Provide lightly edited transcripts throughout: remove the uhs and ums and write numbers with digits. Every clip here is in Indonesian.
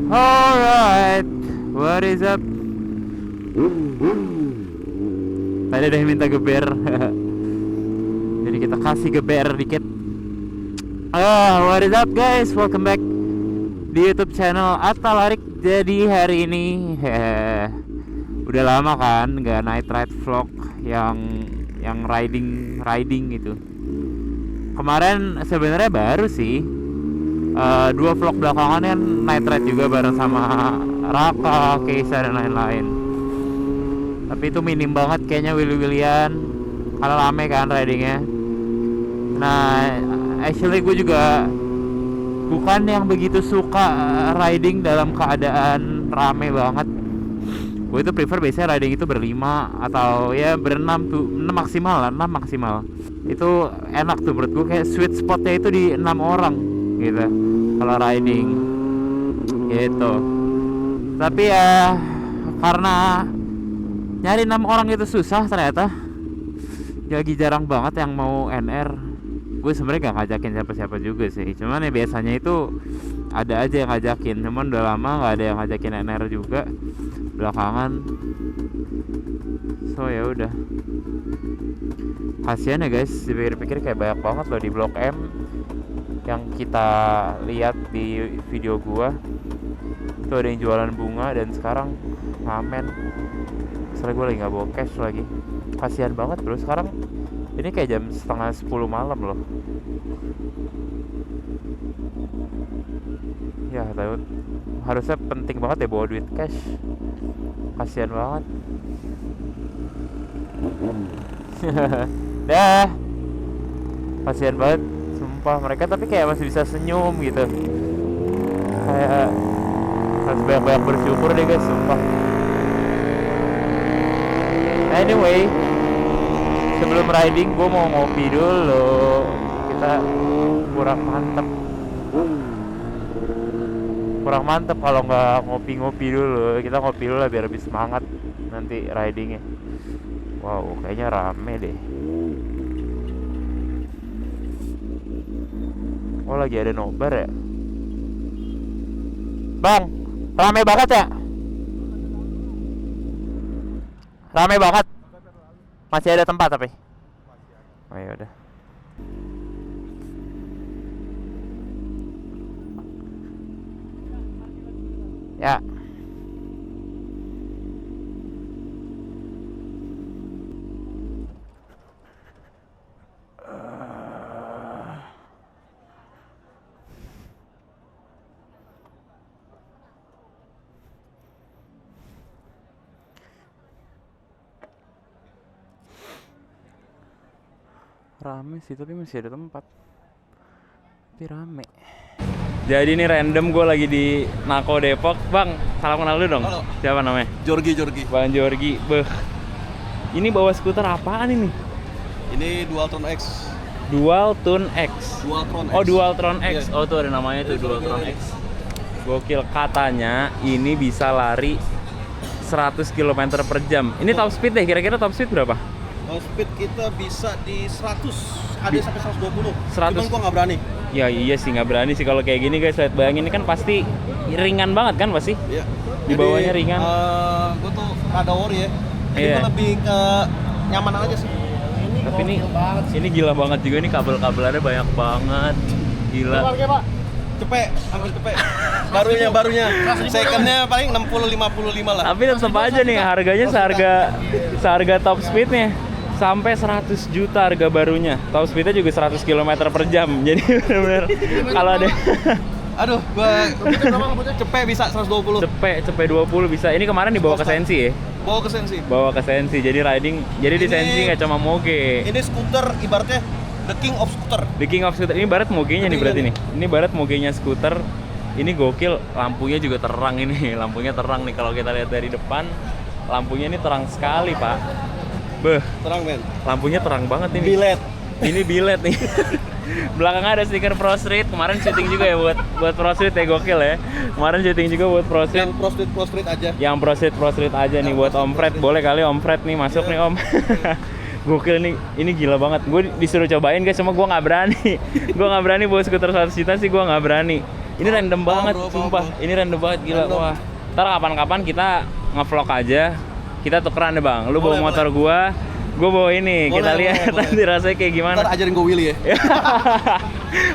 Alright, what is up? Tadi ada yang minta geber. Jadi kita kasih geber dikit. What is up guys? Welcome back di YouTube channel Atta Larik. Jadi hari ini udah lama kan nggak night ride vlog yang riding gitu. Kemarin sebenarnya baru sih. Dua vlog belakangan kan night ride juga bareng sama Raka, Keisa dan lain-lain. Tapi itu minim banget kayaknya Willian karena rame kan ridingnya. Nah, actually gue juga bukan yang begitu suka riding dalam keadaan rame banget. Gue itu prefer biasanya riding itu berlima atau ya berenam tuh, 6 maksimal. Itu enak tuh menurut gue, kayak sweet spotnya itu di 6 orang gitu kalau riding gitu. Tapi ya karena nyari 6 orang itu susah ternyata, lagi jarang banget yang mau NR. Gue sebenarnya gak ngajakin siapa-siapa juga sih, cuman ya biasanya itu ada aja yang ngajakin, cuman udah lama gak ada yang ngajakin NR juga belakangan. So ya udah, kasihan ya guys, dipikir-pikir kayak banyak banget loh di Blok M yang kita lihat di video gua. Itu ada yang jualan bunga dan sekarang ngamen. Soalnya gue lagi gak bawa cash lagi. Kasihan banget bro, sekarang ini kayak jam setengah 10 malam loh. Ya tahu, harusnya penting banget ya bawa duit cash. Kasihan banget. Dah, kasihan banget sumpah mereka, tapi kayak masih bisa senyum gitu. Kayak harus banyak-banyak bersyukur deh guys, sumpah. Anyway, sebelum riding gue mau ngopi dulu. Kita kurang mantep kalau nggak ngopi dulu. Kita ngopi dulu lah biar lebih semangat nanti ridingnya. Wow, kayaknya rame deh. Oh, lagi ada nobar ya? Bang, rame banget ya? Rame banget. Masih ada tempat tapi. Oh ya udah. Ya. Rame sih, tapi masih ada tempat. Tapi rame. Jadi ini random, gue lagi di Nako Depok. Bang, salam kenal dulu dong. Halo. Siapa namanya? Jorgi. Bang Jorgi. Beh. Ini bawa skuter apaan ini? Ini Dualtron X. Dualtron X. Oh, Dualtron X. Iya. Oh, tuh ada namanya tuh, Dualtron X. Gokil, katanya ini bisa lari 100 km per jam. Ini top speed deh, kira-kira top speed berapa? Speed kita bisa di 100, ada sampai 120. 100. Cuman gua nggak berani. Ya iya sih, nggak berani sih kalau kayak gini guys. Lihat, bayangin ini kan pasti ringan banget kan pasti. Iya. Di bawahnya ringan. Gua tuh rada worry ya. Jadi Iya. gua lebih ke nyamanan aja sih. Tapi ini gila banget juga, ini kabel-kabelannya banyak banget. Gila. Cepet, hampir cepet. Barunya. Secondnya paling 60-55 lah. Tapi tetap aja nih harganya seharga top speednya. Sampai 100 juta harga barunya. Top speednya juga 100 km per jam. Jadi benar-benar kalau ada Aduh, gua cepet bisa 120. cepet 20 bisa. Ini kemarin dibawa ke Sensi ya? Bawa ke Sensi. Jadi riding. Jadi di Sensi nggak cuma moge. Ini skuter ibaratnya the king of scooter. The king of scooter. Ini barat mogenya nih berarti nih. Ini barat mogenya skuter. Ini gokil, lampunya juga terang ini. Lampunya terang nih kalau kita lihat dari depan. Lampunya ini terang sekali, Pak. Beh, Terang men. lampunya terang banget ini. Bilet. Ini bilet nih. Belakangnya ada stiker Pro Street. Kemarin syuting juga ya buat Pro Street ya, gokil ya. Kemarin syuting juga buat Pro Street. Yang Pro Street aja. Yang Pro Street aja nih buat Om Fred. Boleh kali Om Fred nih masuk nih Om. Gokil nih, ini gila banget. Gue disuruh cobain guys, cuma gue nggak berani. Gue nggak berani bawa skuter 100 juta sih, gue nggak berani. Ini random banget, bro, sumpah. bro. Ini random banget, gila. Random. Wah. Ntar kapan-kapan kita nge-vlog aja. Kita tukeran deh, Bang. Lu bawa Boleh, motor gua bawa ini. Boleh, Kita lihat boleh. nanti rasanya kayak gimana. Ntar ajarin gue Willy ya.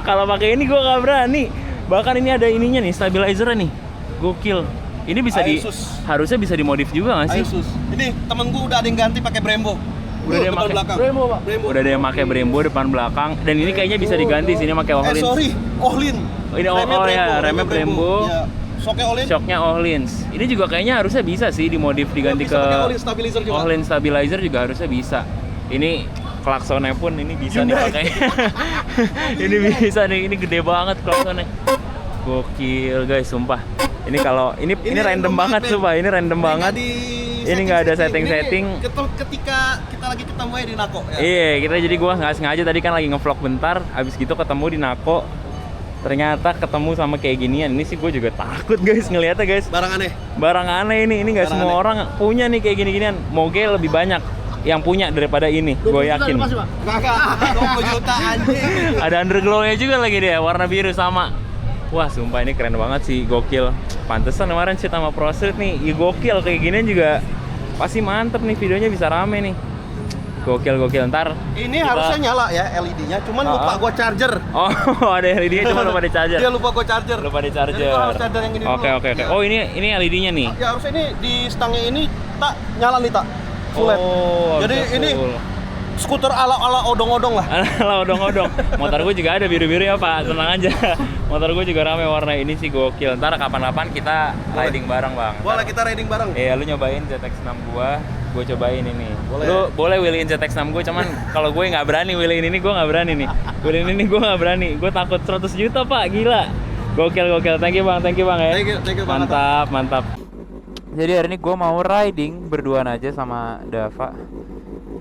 Kalau pakai ini gua nggak berani. Bahkan ini ada ininya nih, stabilizer nih. Gokil. Ini bisa Asus. harusnya bisa dimodif juga nggak sih? Asus. Ini temen gue udah ada yang ganti pakai Brembo. Udah ada yang Depan pakai belakang. Brembo, Pak. Brembo. Udah ada yang pakai Brembo depan belakang dan ini kayaknya bisa diganti sini pakai Ohlins. Sorry, Ohlin. Oh, ini remnya Brembo. Ya. Shocknya Ohlin. Shocknya Ohlins. Ini juga kayaknya harusnya bisa sih dimodif diganti Bisa ke pakai Ohlin stabilizer juga. Ohlins stabilizer juga harusnya bisa. Ini klaksonnya pun ini bisa nih Hyundai. pakai. Ini bisa nih, ini gede banget klaksonnya. Gokil guys, sumpah. Ini kalau ini random banget men. sumpah, ini random banget. Ini nggak ada setting-setting. Ini ketika kita lagi ketemu ya di Nako ya. Iya, kita jadi gua nggak sengaja tadi kan lagi ngevlog bentar, abis gitu ketemu di Nako. Ternyata ketemu sama kayak ginian. Ini sih gue juga takut guys ngeliatnya guys. Barang aneh. Barang aneh ini nggak Barang semua aneh. orang punya nih kayak gini-ginian. Moga lebih banyak yang punya daripada ini, gue yakin. Kagak, 20 juta anjing. Ada underglow-nya juga lagi dia, warna biru sama. Wah, sumpah ini keren banget sih, gokil. Pantesan kemarin sih sama Pro Street nih, ya gokil kayak ginian juga pasti mantep nih, videonya bisa rame nih. Gokil ntar. Ini harusnya nyala ya LED-nya, cuman lupa gua charger. Oh, ada LED-nya cuma lupa di charger. Dia lupa gua charger. Lupa di charger. Jadi gua harus charger yang ini Oke. dulu. Oh, ini LED-nya nih. Ya harusnya ini di stangnya ini tak nyala nih tak. Full LED. Oh, Jadi bisa ini full. skuter ala odong-odong lah. Alah, odong-odong. Motor gue juga ada biru-biru ya Pak, tenang aja. Motor gue juga rame warna ini sih gokil. Ntar kapan-kapan kita riding bareng Bang. Boleh kita riding bareng. Iya, lu nyobain ZX-6 gua, gue cobain ini. Boleh. Lu boleh wheelin ZX-6 gue, cuman kalau gue nggak berani wheelin ini, gue nggak berani nih. Wheelin ini gue nggak berani, gue takut 100 juta Pak, gila. Gokil. Thank you Bang ya. Thank you banget. Mantap. Jadi hari ini gue mau riding berduaan aja sama Dava.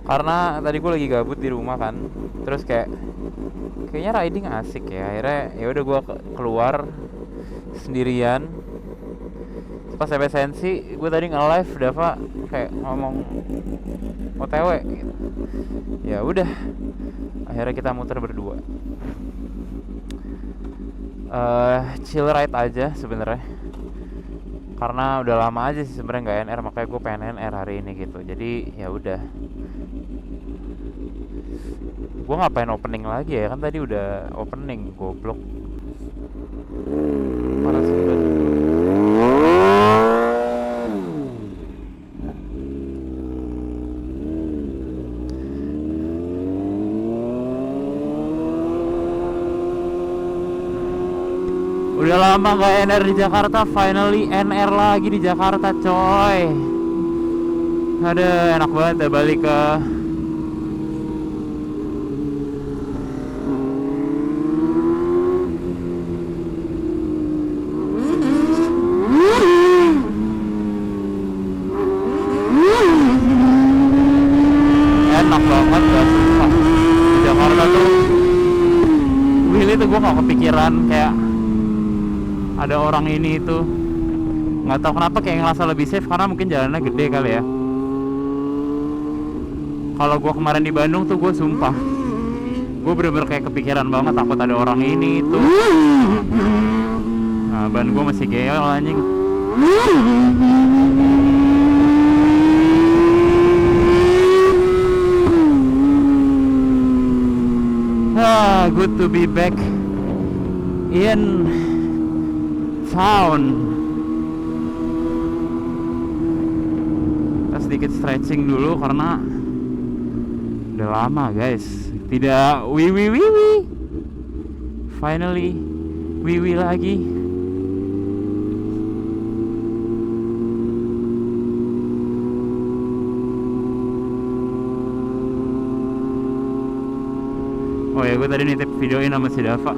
Karena tadi gue lagi gabut di rumah kan, terus kayaknya riding asik ya. Akhirnya ya udah gue keluar sendirian. Pas sampai Sensi, gue tadi nge-live Dava kayak ngomong OTW gitu. Ya udah, akhirnya kita muter berdua. Chill ride aja sebenarnya. Karena udah lama aja sih sebenarnya nggak NR, makanya gue pengen NR hari ini gitu. Jadi ya udah. Gue ngapain opening lagi ya, kan tadi udah opening, goblok. Panas banget. Udah lama gak NR di Jakarta, finally NR lagi di Jakarta coy. Aduh, enak banget ya balik ke enak banget gak sumpah. Di Jakarta tuh Willy tuh gue gak kepikiran kayak ada orang ini itu, nggak tahu kenapa kayak ngerasa lebih safe karena mungkin jalannya gede kali ya. Kalau gue kemarin di Bandung tuh gue sumpah, gue bener-bener kayak kepikiran banget takut ada orang ini itu. Nah, ban gue masih geol anjing. Good to be back in town. Kita sedikit stretching dulu karena udah lama guys tidak wiwi. Finally wiwi lagi. Oh ya, gue tadi nitip videoin sama si Dava.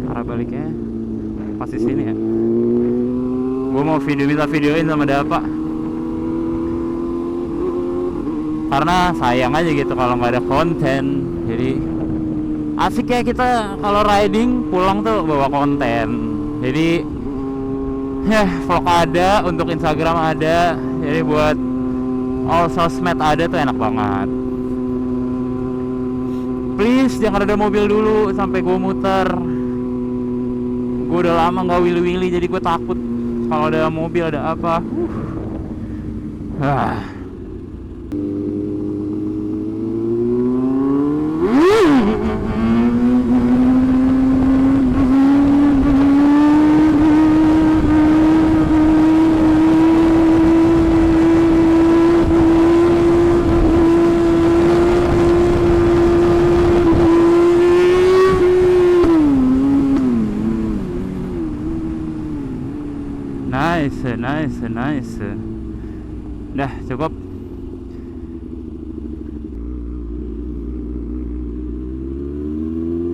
Arah baliknya pas di sini ya. Gue mau minta videoin sama Dava. Karena sayang aja gitu kalau nggak ada konten. Jadi asik ya kita kalau riding pulang tuh bawa konten. Jadi Ya, vlog ada, untuk Instagram ada, jadi buat all sosmed ada tuh enak banget. Please jangan ada mobil dulu sampai gue muter. Gue udah lama nggak wili-wili, jadi gue takut kalau ada mobil ada apa. Ah. Nice. Dah cukup.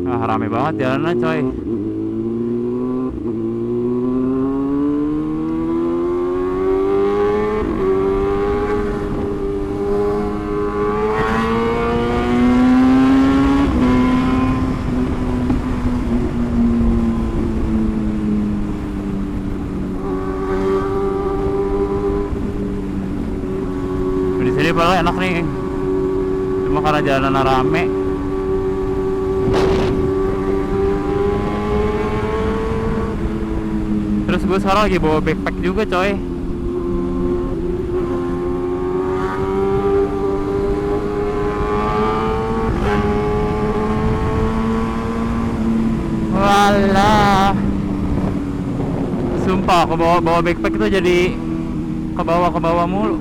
Rame banget jalannya coy. Di sini padahal enak nih, cuma karena jalanan rame. Terus gue sekarang lagi bawa backpack juga coy. Walah, sumpah aku bawa backpack itu jadi ke bawah mulu.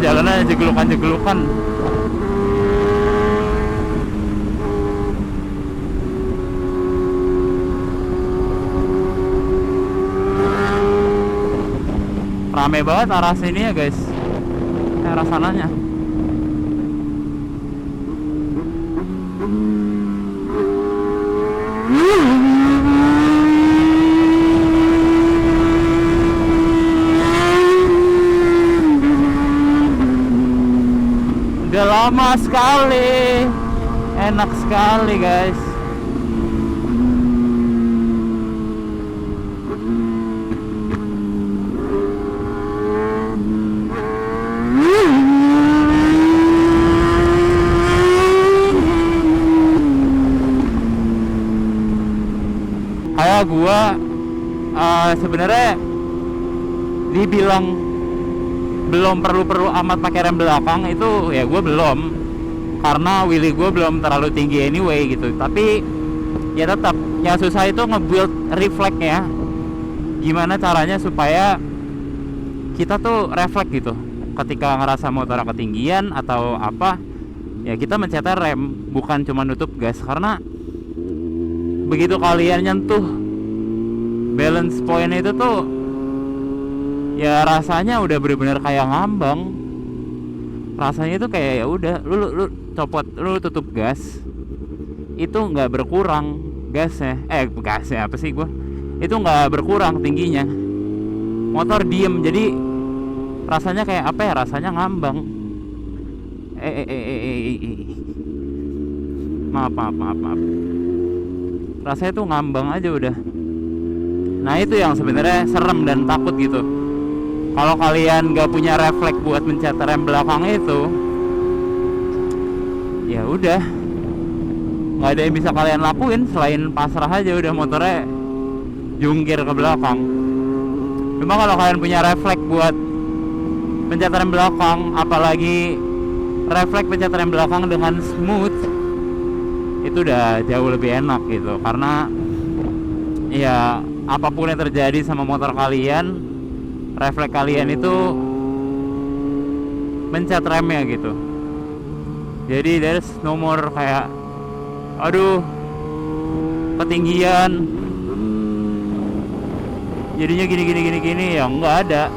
Jalannya jeglukan. Rame banget arah sini ya guys, arah sananya. Udah lama sekali, enak sekali guys. Kayak gua sebenarnya dibilang belum perlu amat pakai rem belakang itu ya, gue belum, karena wheelie gue belum terlalu tinggi anyway gitu. Tapi ya tetap yang susah itu nge-build refleksnya. Gimana caranya supaya kita tuh refleks gitu ketika ngerasa motor ketinggian atau apa, ya kita mencet rem, bukan cuma nutup gas. Karena begitu kalian nyentuh balance point itu tuh ya rasanya udah bener-bener kayak ngambang. Rasanya itu kayak ya udah lu copot, lu tutup gas itu nggak berkurang gasnya, gasnya apa sih, gua itu nggak berkurang tingginya, motor diem. Jadi rasanya kayak apa ya, rasanya ngambang. Maaf, rasanya tuh ngambang aja udah. Nah itu yang sebenarnya serem dan takut gitu. Kalau kalian gak punya refleks buat mencet rem belakang itu, ya udah, nggak ada yang bisa kalian lakuin selain pasrah aja udah, motornya jungkir ke belakang. Cuma kalau kalian punya refleks buat mencet rem belakang, apalagi refleks pencet rem belakang dengan smooth, itu udah jauh lebih enak gitu. Karena ya apapun yang terjadi sama motor kalian, refleks kalian itu mencet remnya gitu. Jadi there's no more kayak aduh ketinggian jadinya gini ya, nggak ada.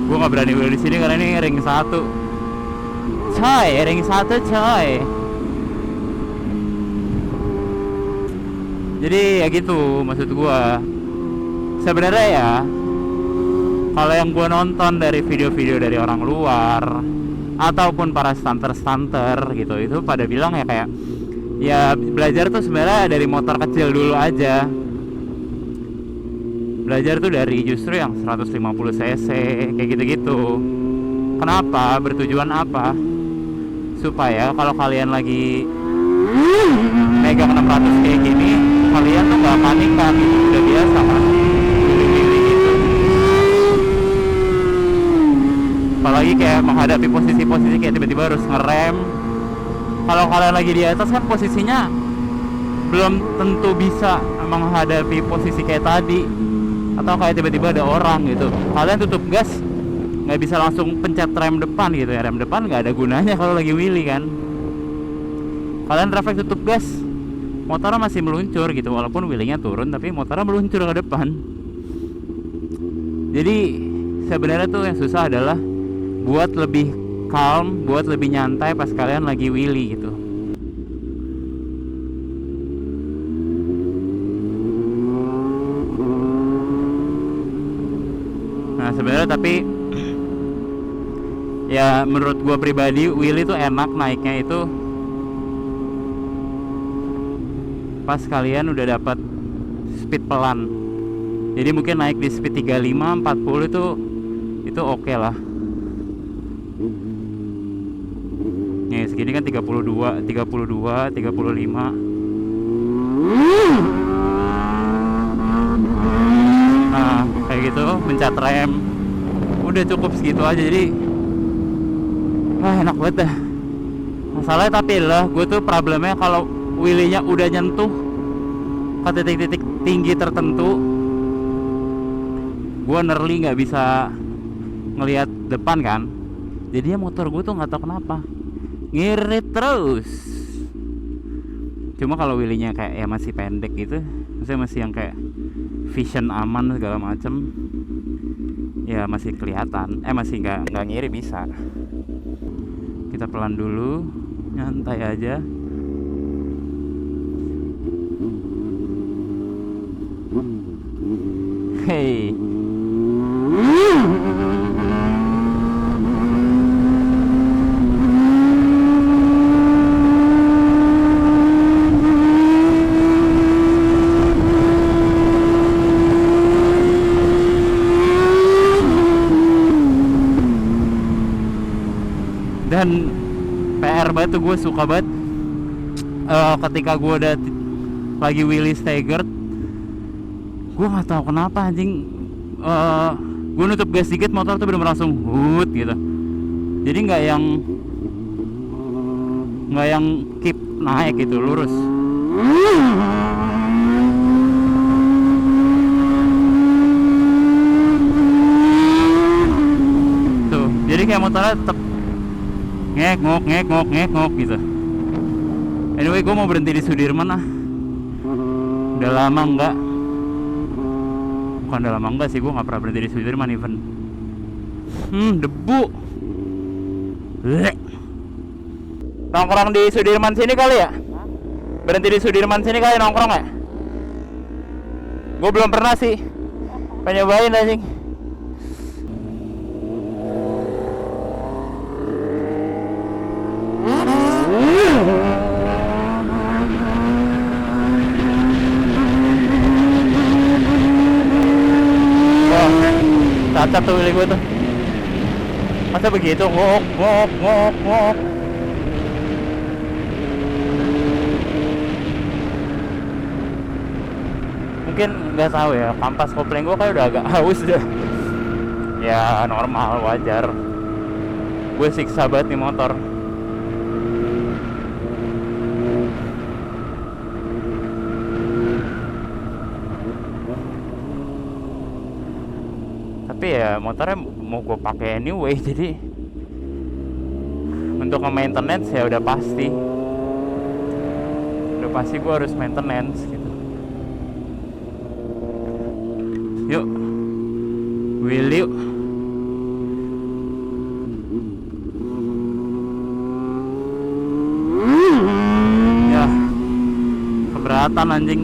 Gue nggak berani di sini karena ini ring 1 coy. Jadi ya gitu maksud gua. Sebenarnya ya Kalau yang gue nonton dari video-video dari orang luar ataupun para stunter gitu, itu pada bilang ya kayak ya belajar tuh sebenarnya dari motor kecil dulu aja. Belajar tuh dari justru yang 150 cc kayak gitu-gitu. Kenapa? Bertujuan apa? Supaya kalau kalian lagi megang 600 kayak gini, kalian tuh gak panik kan gitu. Udah biasa kan pilih-pilih gitu. Apalagi kayak menghadapi posisi-posisi kayak tiba-tiba harus ngerem. Kalau kalian lagi di atas kan posisinya belum tentu bisa menghadapi posisi kayak tadi, atau kayak tiba-tiba ada orang gitu, kalian tutup gas nggak bisa langsung pencet rem depan gitu ya. Rem depan nggak ada gunanya kalau lagi wheelie kan. Kalian refleks tutup gas, motornya masih meluncur gitu, walaupun wheelie-nya turun tapi motornya meluncur ke depan. Jadi sebenarnya tuh yang susah adalah buat lebih calm, buat lebih nyantai pas kalian lagi wheelie gitu. Nah sebenarnya tapi ya menurut gua pribadi wheelie tuh enak naiknya itu pas kalian udah dapat speed pelan. Jadi mungkin naik di speed 35, 40 itu oke lah. Nih segini kan 32, 35. Nah kayak gitu mencet rem udah cukup segitu aja. Jadi enak banget dah. Masalahnya tapi lah gue tuh problemnya kalau wheelie-nya udah nyentuh ke titik-titik tinggi tertentu, gue nerli nggak bisa ngelihat depan kan. Jadinya motor gue tuh nggak tahu kenapa ngirit terus. Cuma kalau wheelie-nya kayak ya masih pendek gitu, maksudnya masih yang kayak vision aman segala macem, ya masih kelihatan, masih nggak ngiri bisa. Kita pelan dulu, nyantai aja. Hey. Dan PR banget tuh, gue suka banget ketika gue udah lagi wheelie staggered, gue nggak tahu kenapa anjing, gue nutup gas dikit motor tuh bener-bener langsung hut gitu. Jadi nggak yang keep naik gitu lurus. Tuh jadi kayak motornya tetap ngek-ngok gitu. Anyway, gue mau berhenti di Sudirman ah. Udah lama enggak. Bukan udah lama enggak sih, gue gak pernah berhenti di Sudirman even. Debu. Bleh. Nongkrong di Sudirman sini kali ya? Berhenti di Sudirman sini kali nongkrong ya? Gue belum pernah sih. Pengen nyobain anjing. Cacat tuh wheelie gue tuh. Masa begitu? Ngok. Mungkin nggak tahu ya, kampas kopling gue kayak udah agak haus dah. Ya normal, wajar. Gue siksa banget nih motor. Tapi ya motornya mau gue pakai anyway, jadi untuk nge-maintenance ya udah pasti gue harus maintenance gitu. Yuk wheel yuk. Ya keberatan anjing.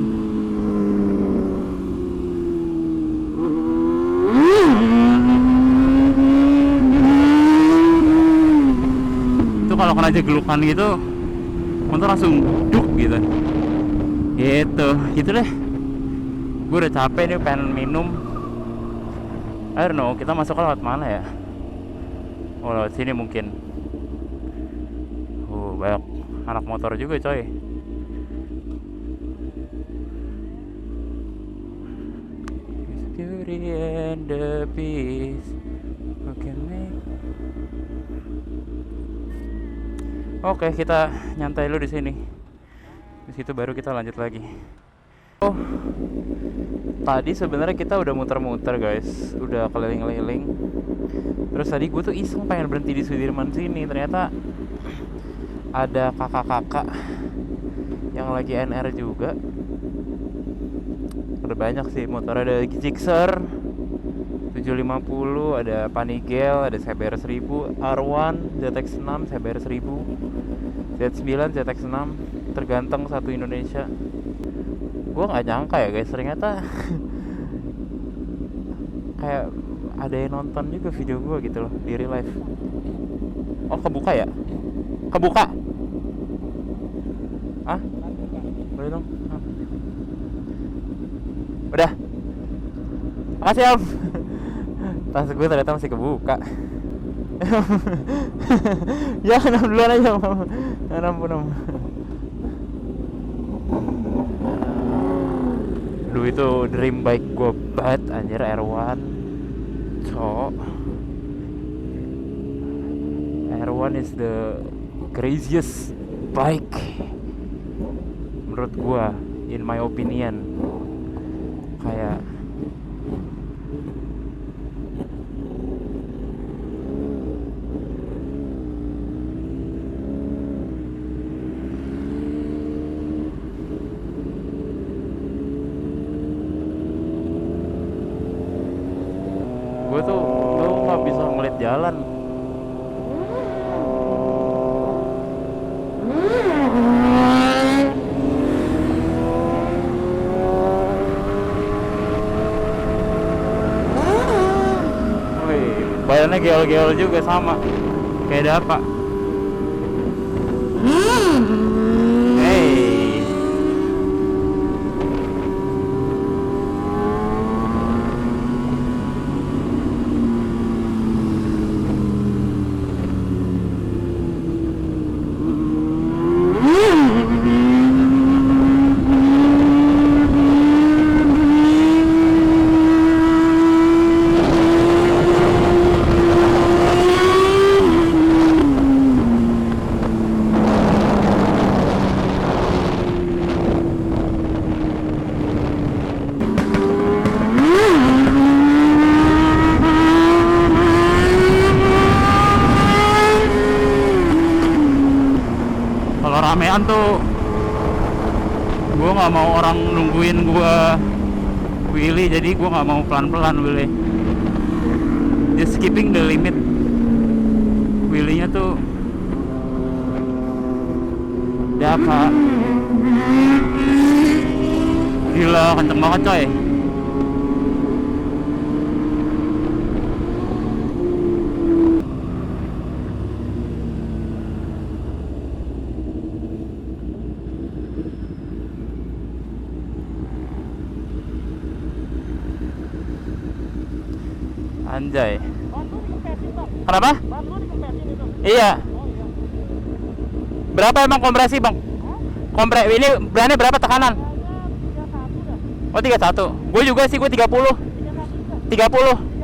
tuh kalau kena jeglukan gitu motor langsung duk gitu. Gitu deh. Gue udah capek nih, pengen minum. I don't know, kita masuk lewat mana ya? Oh, lewat sini mungkin. Banyak anak motor juga coy. Beauty and the Beast. Oke, kita nyantai dulu di sini. Di situ baru kita lanjut lagi. Oh, tadi sebenarnya kita udah muter-muter guys, udah keliling-keliling. Terus tadi gue tuh iseng pengen berhenti di Sudirman sini, ternyata ada kakak-kakak yang lagi NR juga. Ada banyak sih motor, ada Gixxer 750, ada Panigale, ada CBR 1000, R1, ZX6, CBR 1000, Z9, ZX6, tergantung satu Indonesia. Gue nggak nyangka ya guys, ternyata kayak ada yang nonton juga video gue gitu loh di real life. Oh, kebuka ya? Kebuka? Ah? Boleh dong? Ah. Udah? Makasih om. Tas gue ternyata masih kebuka. Ya, enam duluan aja om. Enam. Dulu itu dream bike gue banget anjir, R1. R1 is the craziest bike menurut gue, in my opinion. Kayak gue tuh nggak bisa ngeliat jalan. Badannya geol-geol juga sama kayak ada apa. Hey, ramean tuh gue nggak mau orang nungguin gue wheelie, jadi gue nggak mau pelan-pelan wheelie, just skipping the limit. Wheelie-nya tuh dapat gila kenceng banget coy. Anjay. Kenapa? Iya. Berapa emang kompresi bang? Ini berani berapa tekanan? Oh 31. Gue juga sih, gue 30. 30.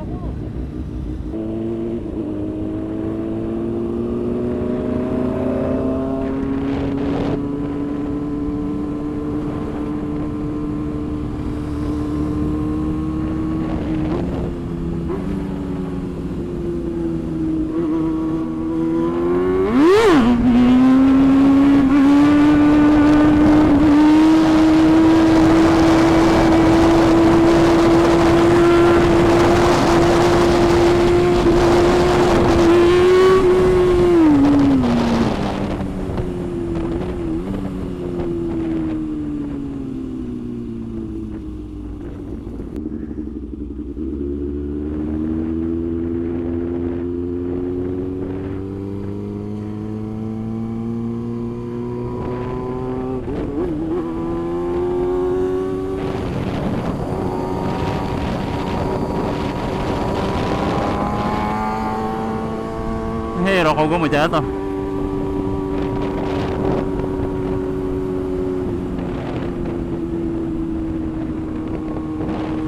rokok gue mau jatuh.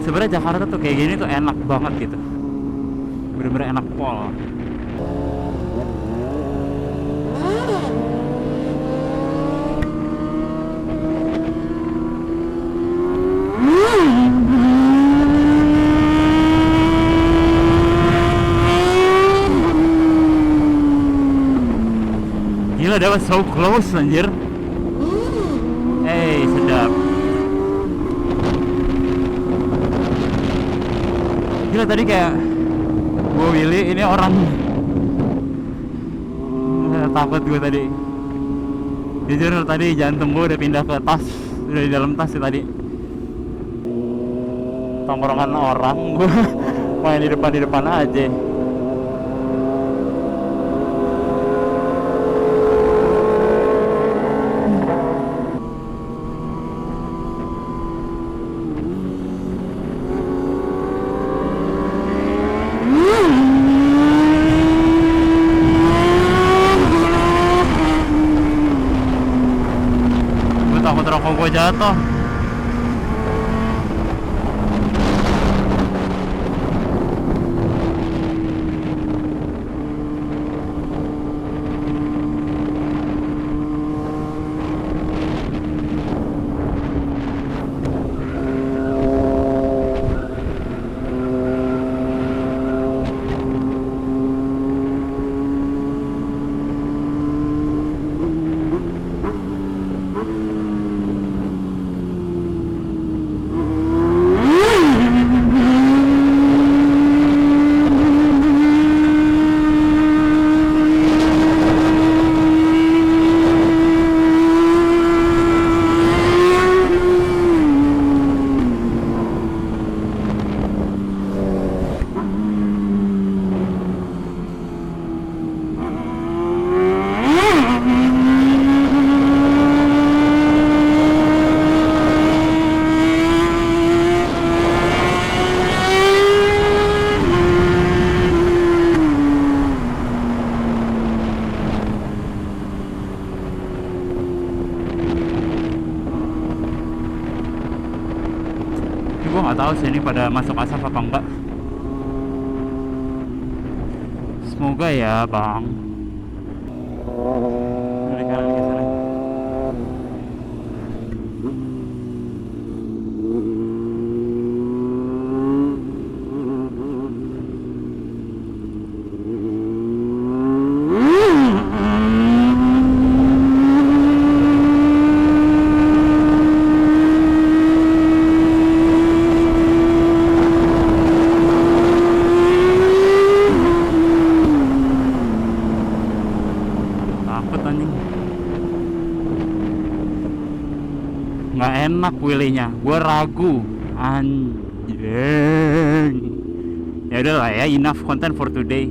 Sebenarnya Jakarta tuh kayak gini tuh enak banget gitu, bener-bener enak pol. Gila, that was so close anjir. Sedap. Gila, tadi kayak gue Willy, ini orang. Takut gue tadi. Jujur tadi jantung gue udah pindah ke tas, udah di dalam tas sih tadi. Tongkrongan orang, gue main di depan aja. Takut rokok gue jatuh. Gue nggak tahu sih ini pada masuk asap apa enggak. Semoga ya bang. Dari kanan ke sana. Nggak enak Willy-nya, gue ragu anjing. Ya udahlah ya, enough content for today.